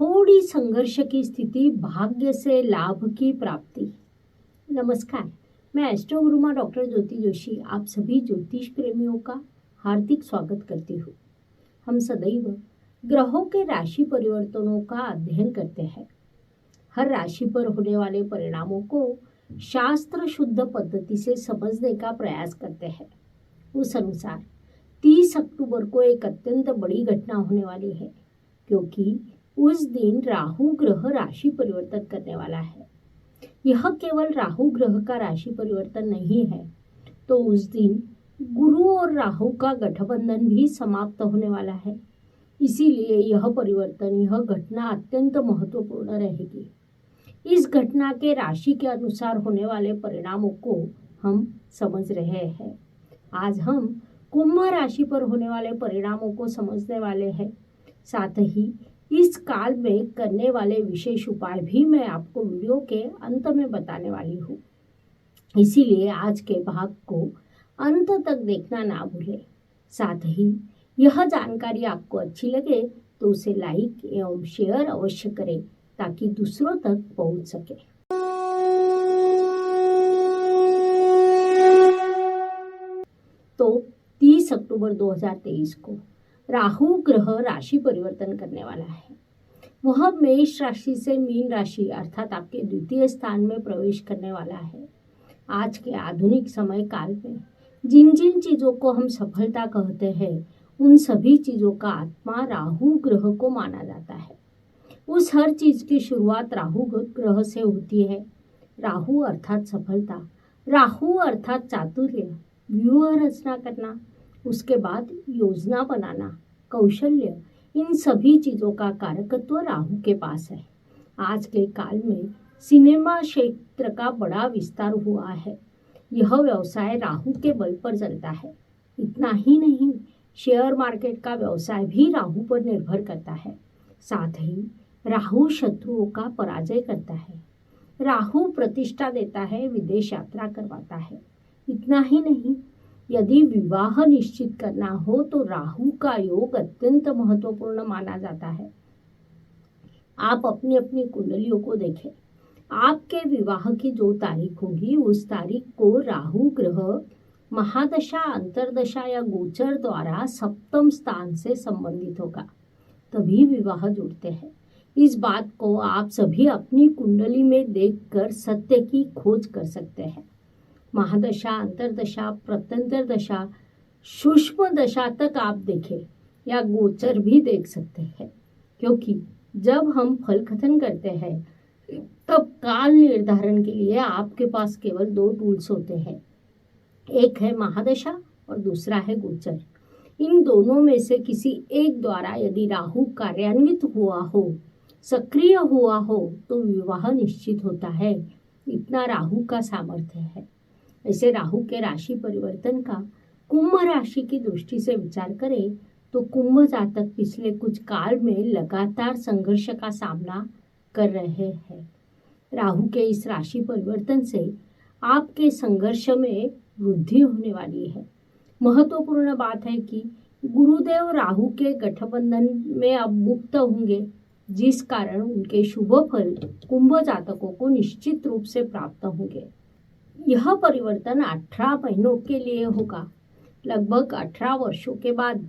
थोड़ी संघर्ष की स्थिति, भाग्य से लाभ की प्राप्ति। नमस्कार, मैं एस्ट्रो गुरुमा डॉक्टर ज्योति जोशी आप सभी ज्योतिष प्रेमियों का हार्दिक स्वागत करती हूँ। हम सदैव ग्रहों के राशि परिवर्तनों का अध्ययन करते हैं। हर राशि पर होने वाले परिणामों को शास्त्र शुद्ध पद्धति से समझने का प्रयास करते हैं। उस अनुसार 30 अक्टूबर को एक अत्यंत बड़ी घटना होने वाली है, क्योंकि उस दिन राहु ग्रह राशि परिवर्तन करने वाला है। यह केवल राहु ग्रह का राशि परिवर्तन नहीं है, तो उस दिन गुरु और राहु का गठबंधन भी समाप्त होने वाला है। इसीलिए यह परिवर्तन, यह घटना अत्यंत महत्वपूर्ण रहेगी। इस घटना के राशि के अनुसार होने वाले परिणामों को हम समझ रहे हैं। आज हम कुंभ राशि पर होने वाले परिणामों को समझने वाले हैं। साथ ही इस काल में करने वाले विशेष उपाय भी मैं आपको वीडियो के अंत में बताने वाली हूँ। इसीलिए आज के भाग को अंत तक देखना ना भूलें। साथ ही यह जानकारी आपको अच्छी लगे तो उसे लाइक एवं शेयर अवश्य करें, ताकि दूसरों तक पहुंच सके। तो 30 अक्टूबर 2023 को राहु ग्रह राशि परिवर्तन करने वाला है। वह मेष राशि से मीन राशि अर्थात आपके द्वितीय स्थान में प्रवेश करने वाला है। आज के आधुनिक समय काल में जिन जिन चीजों को हम सफलता कहते हैं, उन सभी चीजों का आत्मा राहु ग्रह को माना जाता है। उस हर चीज की शुरुआत राहु ग्रह से होती है। राहु अर्थात सफलता, राहु अर्थात चातुर्य, व्यूह रचना करना, उसके बाद योजना बनाना, कौशल्य, इन सभी चीजों का कारकत्व राहु के पास है। आज के काल में सिनेमा क्षेत्र का बड़ा विस्तार हुआ है। यह व्यवसाय राहु के बल पर चलता है। इतना ही नहीं, शेयर मार्केट का व्यवसाय भी राहु पर निर्भर करता है। साथ ही राहु शत्रुओं का पराजय करता है। राहु प्रतिष्ठा देता है, विदेश यात्रा करवाता है। इतना ही नहीं, यदि विवाह निश्चित करना हो तो राहु का योग अत्यंत महत्वपूर्ण माना जाता है। आप अपनी अपनी कुंडलियों को देखें। आपके विवाह की जो तारीख होगी, उस तारीख को राहु ग्रह महादशा, अंतरदशा या गोचर द्वारा सप्तम स्थान से संबंधित होगा, तभी विवाह जुड़ते हैं। इस बात को आप सभी अपनी कुंडली में देखकर सत्य की खोज कर सकते हैं। महादशा, अंतरदशा, प्रत्यंतर दशा, सूक्ष्म दशा तक आप देखें या गोचर भी देख सकते हैं, क्योंकि जब हम फल कथन करते हैं तब काल निर्धारण के लिए आपके पास केवल 2 टूल्स होते हैं। एक है महादशा और दूसरा है गोचर। इन दोनों में से किसी एक द्वारा यदि राहु कार्यान्वित हुआ हो, सक्रिय हुआ हो, तो विवाह निश्चित होता है। इतना राहु का सामर्थ्य है। ऐसे राहु के राशि परिवर्तन का कुंभ राशि की दृष्टि से विचार करें तो कुंभ जातक पिछले कुछ काल में लगातार संघर्ष का सामना कर रहे हैं। राहु के इस राशि परिवर्तन से आपके संघर्ष में वृद्धि होने वाली है। महत्वपूर्ण बात है कि गुरुदेव राहु के गठबंधन में अब मुक्त होंगे, जिस कारण उनके शुभ फल कुंभ जातकों को निश्चित रूप से प्राप्त होंगे। यह परिवर्तन 18 महीनों के लिए होगा। लगभग 18 वर्षों के बाद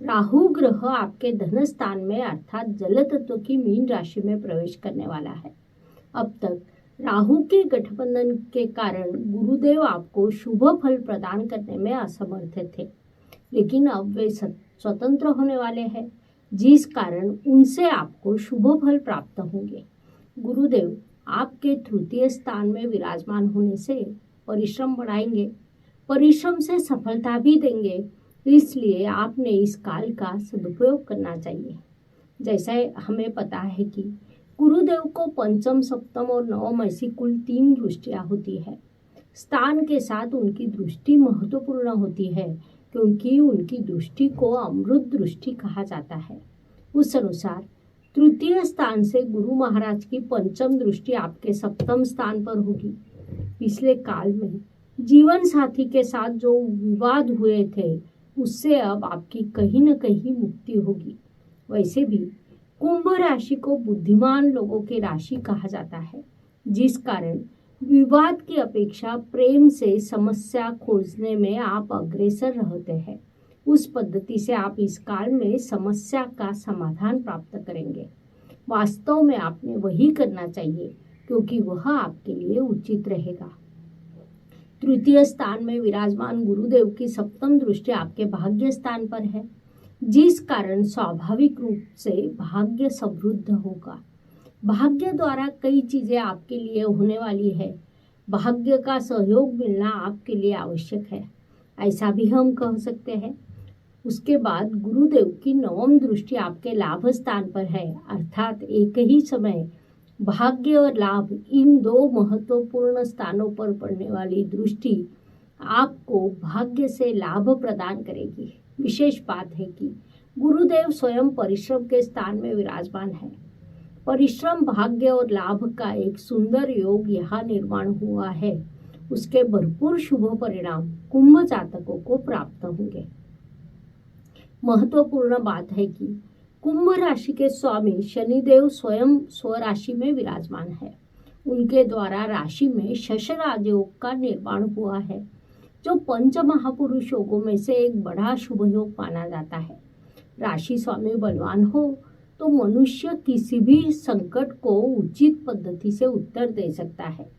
राहु ग्रह आपके धन स्थान में अर्थात जल तत्व की मीन राशि में प्रवेश करने वाला है। अब तक राहु के गठबंधन के कारण गुरुदेव आपको शुभ फल प्रदान करने में असमर्थ थे, लेकिन अब वे स्वतंत्र होने वाले हैं, जिस कारण उनसे आपको शुभ फल प्राप्त होंगे। गुरुदेव आपके तृतीय स्थान में विराजमान होने से परिश्रम बढ़ाएंगे, परिश्रम से सफलता भी देंगे। इसलिए आपने इस काल का सदुपयोग करना चाहिए। जैसा हमें पता है कि गुरुदेव को पंचम, सप्तम और नवम ऐसी कुल 3 दृष्टियां होती है। स्थान के साथ उनकी दृष्टि महत्वपूर्ण होती है, क्योंकि उनकी दृष्टि को अमृत दृष्टि कहा जाता है। उस अनुसार तृतीय स्थान से गुरु महाराज की पंचम दृष्टि आपके सप्तम स्थान पर होगी। पिछले काल में जीवन साथी के साथ जो विवाद हुए थे, उससे अब आपकी कहीं न कहीं मुक्ति होगी। वैसे भी कुंभ राशि को बुद्धिमान लोगों की राशि कहा जाता है, जिस कारण विवाद की अपेक्षा प्रेम से समस्या खोजने में आप अग्रसर रहते हैं। उस पद्धति से आप इस काल में समस्या का समाधान प्राप्त करेंगे। वास्तव में आपने वही करना चाहिए, क्योंकि वह आपके लिए उचित रहेगा। तृतीय स्थान में विराजमान गुरुदेव की सप्तम दृष्टि आपके भाग्य स्थान पर है, जिस कारण स्वाभाविक रूप से भाग्य समृद्ध होगा। भाग्य द्वारा कई चीजें आपके लिए होने वाली है। भाग्य का सहयोग मिलना आपके लिए आवश्यक है, ऐसा भी हम कह सकते हैं। उसके बाद गुरुदेव की नवम दृष्टि आपके लाभ स्थान पर है, अर्थात एक ही समय भाग्य और लाभ इन दो महत्वपूर्ण स्थानों पर पड़ने वाली दृष्टि आपको भाग्य से लाभ प्रदान करेगी। विशेष बात है कि गुरुदेव स्वयं परिश्रम के स्थान में विराजमान है। परिश्रम, भाग्य और लाभ का एक सुंदर योग यहाँ निर्माण हुआ है। उसके भरपूर शुभ परिणाम कुंभ जातकों को प्राप्त होंगे। महत्वपूर्ण बात है कि कुंभ राशि के स्वामी शनिदेव स्वयं स्वराशि में विराजमान है। उनके द्वारा राशि में शश राजयोग का निर्माण हुआ है, जो पंच महापुरुष योगों में से एक बड़ा शुभ योग माना जाता है। राशि स्वामी बलवान हो तो मनुष्य किसी भी संकट को उचित पद्धति से उत्तर दे सकता है,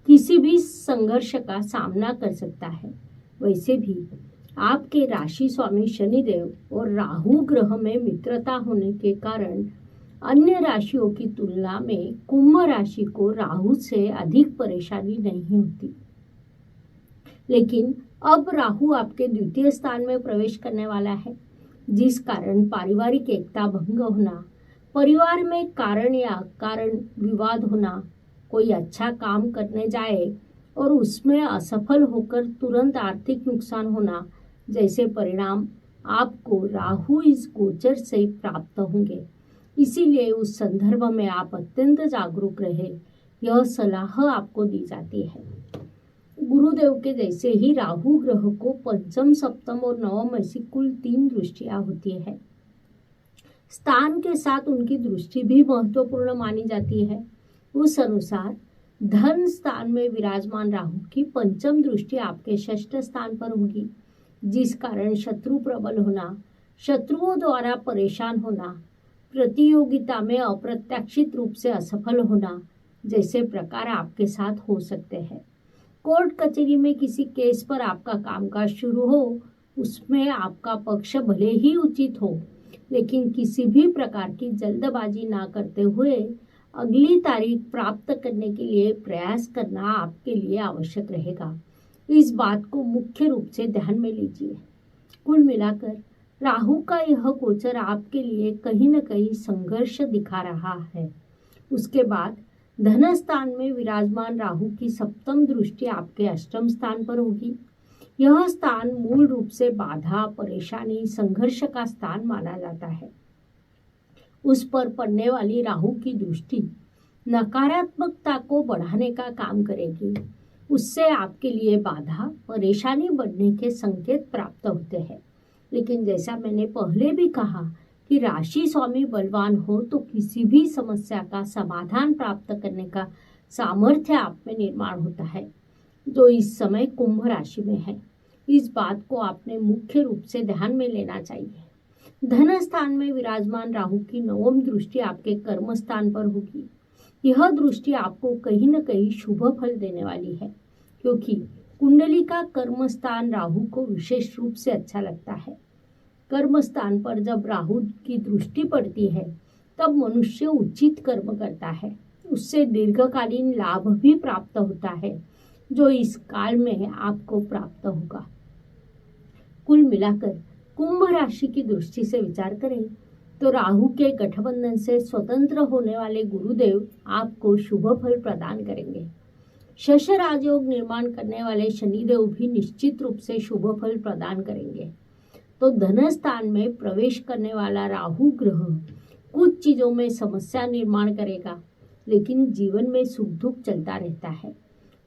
किसी भी संघर्ष का सामना कर सकता है। वैसे भी आपके राशि स्वामी शनिदेव और राहु ग्रह में मित्रता होने के कारण अन्य राशियों की तुलना में कुंभ राशि को राहु से अधिक परेशानी नहीं होती। लेकिन अब राहु आपके द्वितीय स्थान में प्रवेश करने वाला है, जिस कारण पारिवारिक एकता भंग होना, परिवार में कारण या अकारण विवाद होना, कोई अच्छा काम करने जाए और उसमें असफल होकर तुरंत आर्थिक नुकसान होना जैसे परिणाम आपको राहु इस गोचर से प्राप्त होंगे। इसीलिए उस संदर्भ में आप अत्यंत जागरूक रहे, यह सलाह आपको दी जाती है। गुरुदेव के जैसे ही राहु ग्रह को पंचम, सप्तम और नवम ऐसी कुल 3 दृष्टियां होती है। स्थान के साथ उनकी दृष्टि भी महत्वपूर्ण मानी जाती है। उस अनुसार धन स्थान में विराजमान राहु की पंचम दृष्टि आपके षष्ठ स्थान पर होगी, जिस कारण शत्रु प्रबल होना, शत्रुओं द्वारा परेशान होना, प्रतियोगिता में अप्रत्याशित रूप से असफल होना जैसे प्रकार आपके साथ हो सकते हैं। कोर्ट कचहरी में किसी केस पर आपका कामकाज शुरू हो, उसमें आपका पक्ष भले ही उचित हो, लेकिन किसी भी प्रकार की जल्दबाजी ना करते हुए अगली तारीख प्राप्त करने के लिए प्रयास करना आपके लिए आवश्यक रहेगा। इस बात को मुख्य रूप से ध्यान में लीजिए। कुल मिलाकर राहु का यह गोचर आपके लिए कहीं न कहीं संघर्ष दिखा रहा है। उसके बाद धन स्थान में विराजमान राहु की सप्तम दृष्टि आपके अष्टम स्थान पर होगी। यह स्थान मूल रूप से बाधा, परेशानी, संघर्ष का स्थान माना जाता है। उस पर पड़ने वाली राहु की दृष्टि नकारात्मकता को बढ़ाने का काम करेगी। उससे आपके लिए बाधा, परेशानी बढ़ने के संकेत प्राप्त होते हैं। लेकिन जैसा मैंने पहले भी कहा कि राशि स्वामी बलवान हो तो किसी भी समस्या का समाधान प्राप्त करने का सामर्थ्य आप में निर्माण होता है, जो इस समय कुंभ राशि में है। इस बात को आपने मुख्य रूप से ध्यान में लेना चाहिए। धन स्थान में विराजमान राहु की नवम दृष्टि आपके कर्म स्थान पर होगी। यह दृष्टि आपको कहीं न कहीं शुभ फल देने वाली है, क्योंकि कुंडली का कर्म स्थान राहु को विशेष रूप से अच्छा लगता है। कर्म स्थान पर जब राहु की दृष्टि पड़ती है, तब मनुष्य उचित कर्म करता है, उससे दीर्घकालीन लाभ भी प्राप्त होता है, जो इस काल में आपको प्राप्त होगा। कुल मिलाकर कुंभ राशि की दृष्टि से विचार करें तो राहु के गठबंधन से स्वतंत्र होने वाले गुरुदेव आपको शुभ फल प्रदान करेंगे। शश राजयोग निर्माण करने वाले शनिदेव भी निश्चित रूप से शुभ फल प्रदान करेंगे। तो धन स्थान में प्रवेश करने वाला राहु ग्रह कुछ चीजों में समस्या निर्माण करेगा, लेकिन जीवन में सुख दुख चलता रहता है।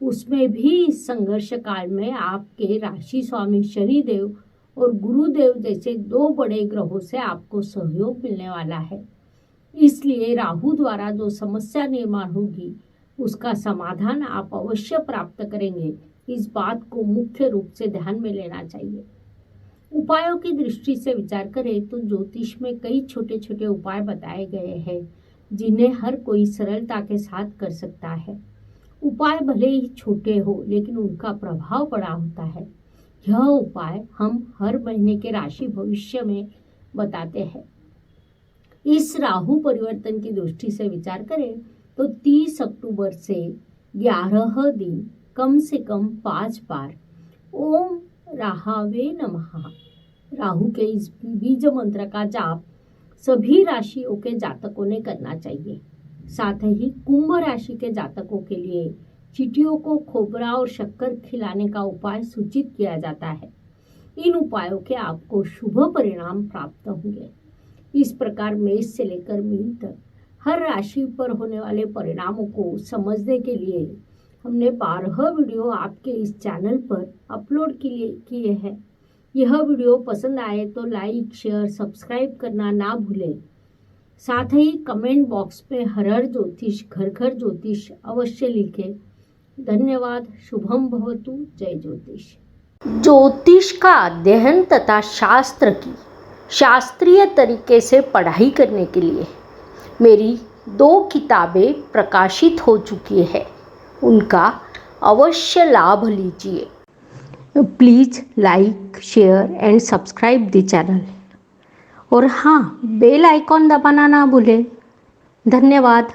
उसमें भी इस संघर्ष काल में आपके राशि स्वामी शनिदेव और गुरुदेव जैसे 2 बड़े ग्रहों से आपको सहयोग मिलने वाला है। इसलिए राहु द्वारा जो समस्या निर्माण होगी उसका समाधान आप अवश्य प्राप्त करेंगे। इस बात को मुख्य रूप से ध्यान में लेना चाहिए। उपायों की दृष्टि से विचार करें तो ज्योतिष में कई छोटे छोटे उपाय बताए गए हैं जिन्हें हर कोई सरलता के साथ कर सकता है। उपाय भले ही छोटे हो लेकिन उनका प्रभाव बड़ा होता है। यह उपाय हम हर महीने के राशि भविष्य में बताते हैं। इस राहु परिवर्तन की दृष्टि से विचार करें तो 30 अक्टूबर से 11 दिन कम से कम 5 बार ओम राहावे नमः राहु के इस बीज मंत्र का जाप सभी राशियों के जातकों ने करना चाहिए। साथ ही कुंभ राशि के जातकों के लिए चींटियों को खोबरा और शक्कर खिलाने का उपाय सूचित किया जाता है। इन उपायों के आपको शुभ परिणाम प्राप्त होंगे। इस प्रकार मेष से लेकर मीन तक हर राशि पर होने वाले परिणामों को समझने के लिए हमने 12 वीडियो आपके इस चैनल पर अपलोड किए हैं। यह वीडियो पसंद आए तो लाइक, शेयर, सब्सक्राइब करना ना भूलें। साथ ही कमेंट बॉक्स में हर हर ज्योतिष, घर घर ज्योतिष अवश्य लिखें। धन्यवाद। शुभम भवतु। जय ज्योतिष। ज्योतिष का अध्ययन तथा शास्त्र की शास्त्रीय तरीके से पढ़ाई करने के लिए मेरी 2 किताबें प्रकाशित हो चुकी है, उनका अवश्य लाभ लीजिए। Please like, share and subscribe the channel और हाँ, बेल आइकॉन दबाना ना भूलें। धन्यवाद।